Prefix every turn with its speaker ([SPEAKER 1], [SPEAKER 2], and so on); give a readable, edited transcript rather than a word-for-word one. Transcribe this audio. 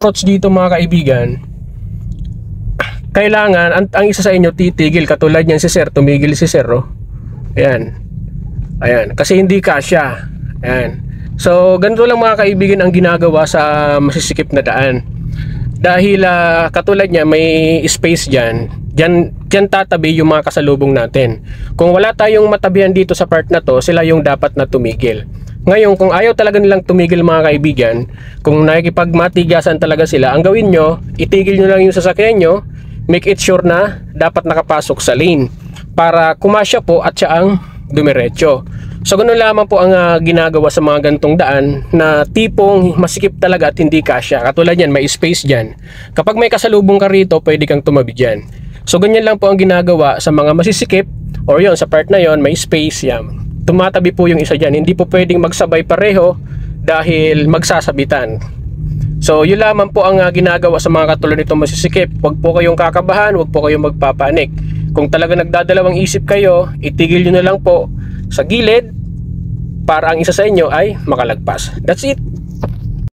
[SPEAKER 1] approach dito mga kaibigan, kailangan ang isa sa inyo titigil, katulad niyan si sir, tumigil si sir, oh. Ayan. Ayan, kasi hindi kasya. Ayan. So, ganito lang mga kaibigan ang ginagawa sa masisikip na daan. Dahil katulad niya may space diyan tatabi yung mga kasalubong natin. Kung wala tayong matabihan dito sa part na to, sila yung dapat na tumigil. Ngayon, kung ayaw talaga nilang tumigil mga kaibigan, kung nakikipagmatigasan talaga sila, ang gawin nyo, itigil nyo lang yung sasakyan nyo, make it sure na dapat nakapasok sa lane para kumasya po at siya ang dumiretso. So ganun lamang po ang ginagawa sa mga gantong daan na tipong masikip talaga at hindi kasya. Katulad yan, may space dyan. Kapag may kasalubong ka rito, pwede kang tumabi dyan. So ganyan lang po ang ginagawa sa mga masisikip, or yon sa part na yon may space yan. Tumatabi po yung isa dyan. Hindi po pwedeng magsabay pareho dahil magsasabitan. So yun lamang po ang ginagawa sa mga katulad nito masisikip. Huwag po kayong kakabahan, huwag po kayong magpapanik. Kung talaga nagdadalawang isip kayo, itigil nyo na lang po sa gilid para ang isa sa inyo ay makalagpas. That's it.